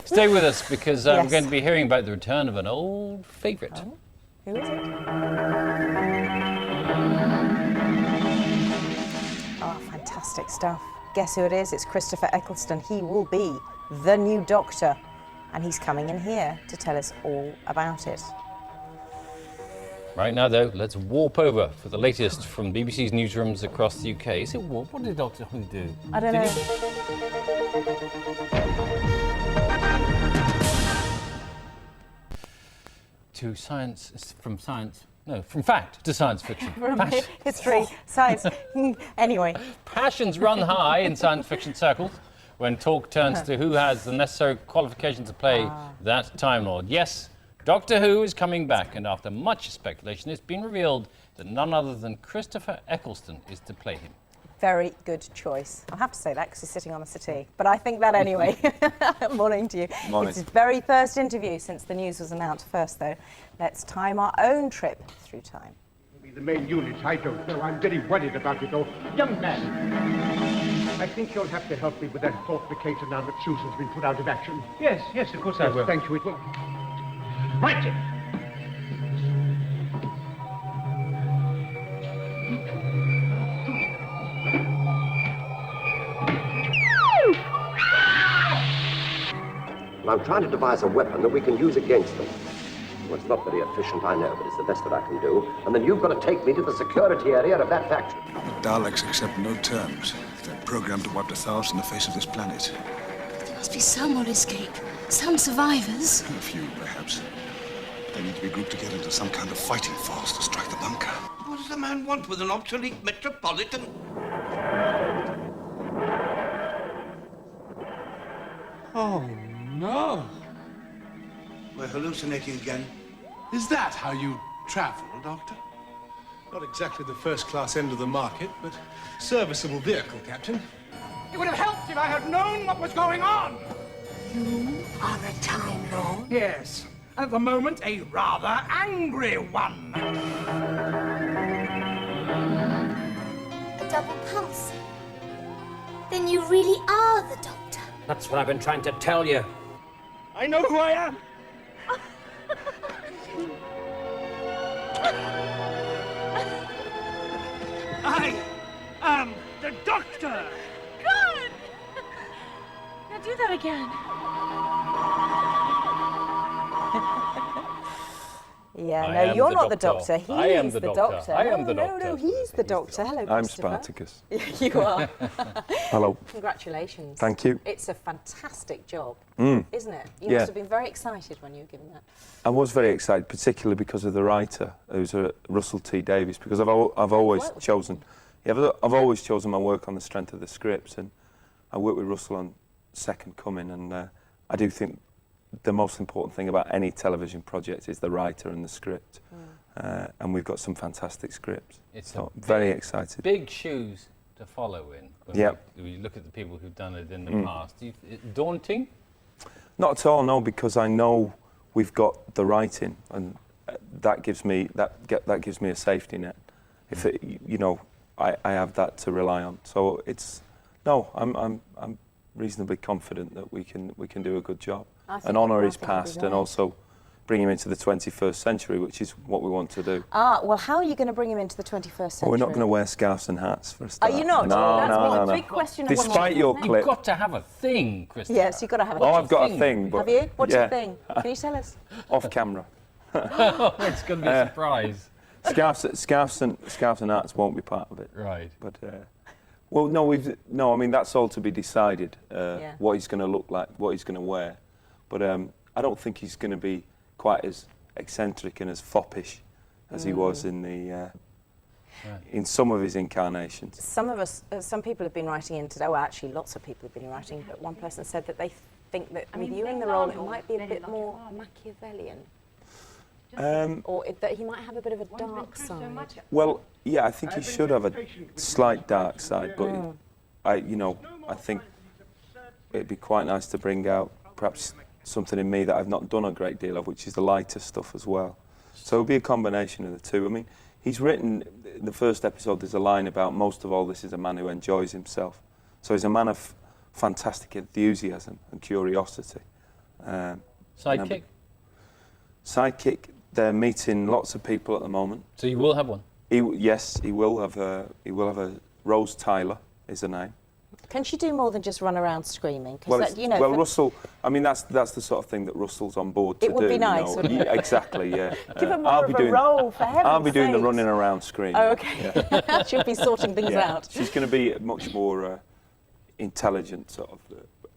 Stay with us because we're going to be hearing about the return of an old favourite. Oh. Who is it? Oh, fantastic stuff. Guess who it is? It's Christopher Eccleston. He will be the new Doctor. And he's coming in here to tell us all about it. Right now, though, let's warp over for the latest from BBC's newsrooms across the UK. Is it warp? What did Doctor Who do? I don't know. To science, from fact to science fiction. From history, science. Anyway. Passions run high in science fiction circles when talk turns to who has the necessary qualifications to play that Time Lord. Yes, Doctor Who is coming back, and after much speculation, it's been revealed that none other than Christopher Eccleston is to play him. Very good choice. I'll have to say that because he's sitting on a settee, but I think that anyway. Morning to you. Morning. It's his very first interview since the news was announced. First, though, let's time our own trip through time. The main unit, I don't know. I'm very worried about it all. Young man, I think you'll have to help me with that fortificator now that Susan's been put out of action. Yes, of course I will. Thank you. It will. Right it! I'm trying to devise a weapon that we can use against them. Well, it's not very efficient, I know, but it's the best that I can do. And then you've got to take me to the security area of that factory. The Daleks accept no terms. They're programmed to wipe the thoughts on the face of this planet. There must be some will escape. Some survivors. A few, perhaps. They need to be grouped together into some kind of fighting force to strike the bunker. What does the man want with an obsolete metropolitan? Oh, no. We're hallucinating again. Is that how you travel, Doctor? Not exactly the first-class end of the market, but serviceable vehicle, Captain. It would have helped if I had known what was going on. You are a Time Lord? Yes. At the moment, a rather angry one. A double pulse? Then you really are the Doctor. That's what I've been trying to tell you. I know who I am. I am the Doctor. Good! Now do that again. Yeah, I no, am you're the not the Doctor. Doctor. I am He's the the Doctor. Doctor. I am the No, Doctor. he's the Doctor. Hello, I'm Christopher. Spartacus. You are. Hello. Congratulations. Thank you. It's a fantastic job, Mm. isn't it? You Yeah. must have been very excited when you were given that. I was very excited, particularly because of the writer, who's Russell T Davies, because I've always chosen, I've always chosen my work on the strength of the scripts, and I worked with Russell on Second Coming, and I do think the most important thing about any television project is the writer and the script, and we've got some fantastic scripts. It's so very excited. Big shoes to follow in. Yeah. When you look at the people who've done it in the past. Daunting? Not at all, no, because I know we've got the writing, and that gives me that gives me a safety net. If it, you know, I have that to rely on. So I'm reasonably confident that we can do a good job and honour his past, and also bring him into the 21st century, which is what we want to do. Well, how are you going to bring him into the 21st century? Well, we're not going to wear scarves and hats for a start. Are you not? No. Big question. Despite your clip. You've got to have a thing, Christopher. Yes, you've got to have a thing. Oh, I've got a thing, but... Have you? What's your thing? Can you tell us? Off camera. It's going to be a surprise. Scarves and hats won't be part of it. Right. But, well, no, I mean, that's all to be decided, what he's going to look like, what he's going to wear. But I don't think he's going to be quite as eccentric and as foppish as he was in the in some of his incarnations. Some people have been writing in today. Well, actually, lots of people have been writing. But one person said that they think that with you in the role, it might be a bit more Machiavellian, or that he might have a bit of a dark side. Well, yeah, I think he should have a slight dark side, but I think it'd be quite nice to bring out perhaps something in me that I've not done a great deal of, which is the lighter stuff as well. So it'll be a combination of the two. I mean, he's written, in the first episode, there's a line about most of all this is a man who enjoys himself. So he's a man of fantastic enthusiasm and curiosity. Sidekick? Sidekick, they're meeting lots of people at the moment. So you will have one? Yes, he will have a Rose Tyler is her name. Can she do more than just run around screaming? Well, that, you know, Russell, I mean, that's the sort of thing that Russell's on board to do. It would be nice, wouldn't it? Yeah, exactly, yeah. Give her more of a role, for heaven's I'll be doing the sakes. running around screaming. Oh, okay. Yeah. She'll be sorting things out. She's going to be much more intelligent, sort of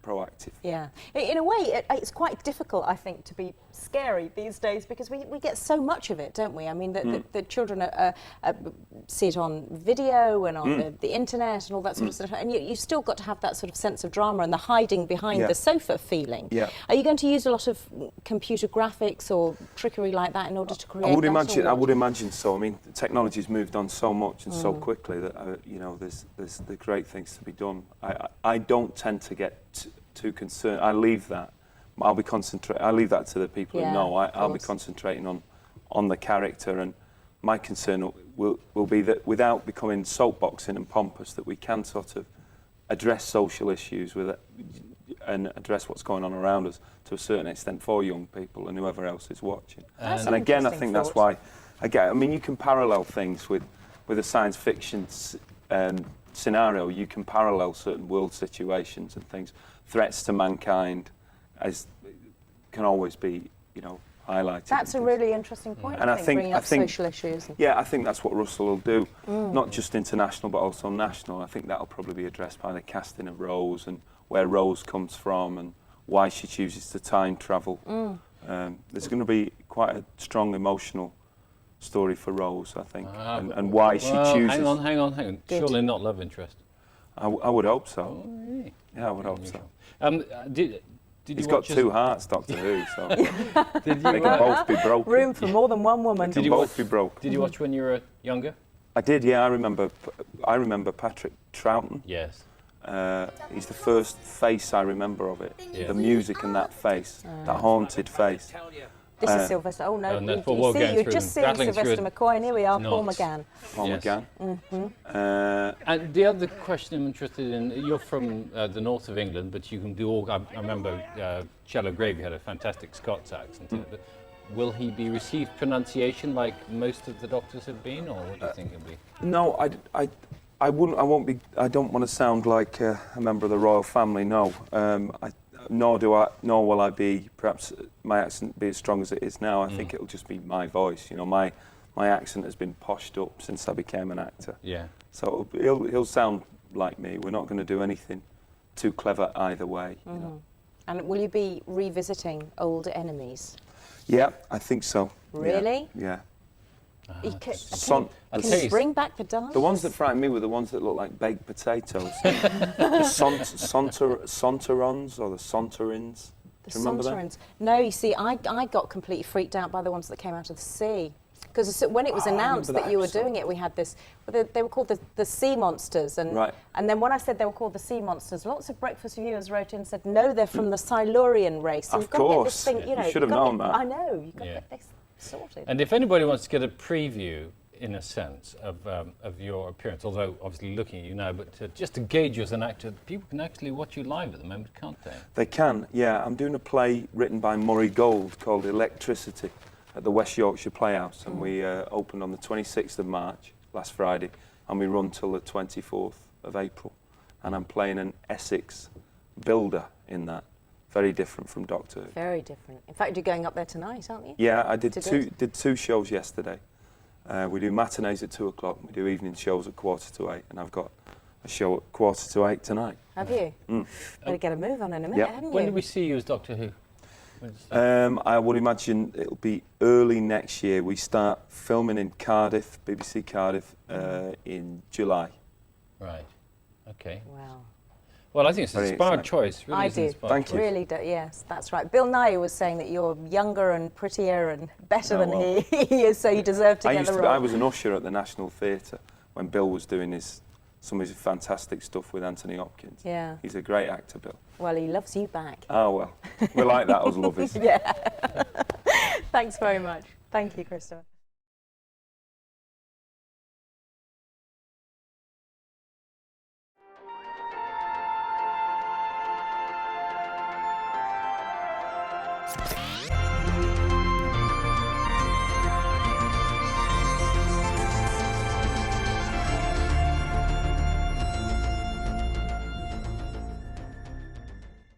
proactive. Yeah. In a way, it's quite difficult, I think, to be scary these days because we get so much of it, don't we? I mean, the children see it on video and on the internet and all that sort of stuff, and you've still got to have that sort of sense of drama and the hiding behind the sofa feeling. Yeah. Are you going to use a lot of computer graphics or trickery like that in order to create I would imagine so. I mean, technology's moved on so much and so quickly that you know, there's the great things to be done. I don't tend to get too concerned. I leave that. I leave that to the people who know. I'll be concentrating on the character, and my concern will be that without becoming soapboxing and pompous, that we can sort of address social issues with it and address what's going on around us to a certain extent for young people and whoever else is watching. And again, I think that's why. I mean, you can parallel things with a science fiction scenario. You can parallel certain world situations and things. Threats to mankind can always be, you know, highlighted. That's a really interesting point. And I think bringing up social issues. Yeah, I think that's what Russell will do. Not just international, but also national. I think that'll probably be addressed by the casting of Rose and where Rose comes from and why she chooses to time travel. There's going to be quite a strong emotional story for Rose, I think, and why she chooses. Hang on. Surely not love interest. I would hope so. Oh, really? Yeah, I would hope so. Did He's got two hearts, Doctor Who, so they can both be broken. Room for more than one woman. They can both be broke. Did you watch when you were younger? I did, yeah. I remember Patrick Troughton. Yes. He's the first face I remember of it. Yeah. The music and that face, that haunted face. This is Sylvester. Oh no, and that's you what we're see, going you're through just them, seeing rattling Sylvester through McCoy, and here we are, Paul knots. McGann. Paul Yes. McGann. And the other question I'm interested in, you're from the north of England, but you can do all. I remember Cello Gravy had a fantastic Scots accent. But will he be received pronunciation like most of the doctors have been, or what do you think it'll be? No, I wouldn't. I won't be. I don't want to sound like a member of the royal family. No. Nor will I be. Perhaps my accent be as strong as it is now. I think it'll just be my voice. You know, my accent has been poshed up since I became an actor. Yeah. So he'll sound like me. We're not going to do anything too clever either way. You know? And will you be revisiting old enemies? Yeah, I think so. Really? Yeah. Can you bring back the dance? The ones that frightened me were the ones that looked like baked potatoes. The Sontarons or the Sontarins. Do you remember them? No, you see, I got completely freaked out by the ones that came out of the sea. Because when it was announced that you were doing it, we had this. They were called the sea monsters, and then when I said they were called the sea monsters, lots of breakfast viewers wrote in and said, no, they're from the Silurian race. Of course, you should have known that. I know, you've got to get this sorted. And if anybody wants to get a preview, in a sense, of your appearance, although obviously looking at you now, but just to gauge you as an actor, people can actually watch you live at the moment, can't they? They can, yeah. I'm doing a play written by Murray Gold called Electricity at the West Yorkshire Playhouse, and we opened on the 26th of March, last Friday, and we run till the 24th of April. And I'm playing an Essex builder in that. Very different from Doctor Who. Very different. In fact, you're going up there tonight, aren't you? Yeah, I did two shows yesterday. We do matinees at 2 o'clock, we do evening shows at 7:45, and I've got a show at 7:45 tonight. Have you? Better get a move on in a minute, haven't you? When do we see you as Doctor Who? I would imagine it'll be early next year. We start filming in Cardiff, BBC Cardiff, in July. Right. Okay. Wow. Well, I think it's an inspired choice. Really I do. Thank you. Really do. Yes, that's right. Bill Nye was saying that you're younger and prettier and better than he is, so you deserve to get the role. I was an usher at the National Theatre when Bill was doing some of his fantastic stuff with Anthony Hopkins. Yeah. He's a great actor, Bill. Well, he loves you back. Oh, well. We're like that, us lovers. Yeah. Thanks very much. Thank you, Christopher. Bye.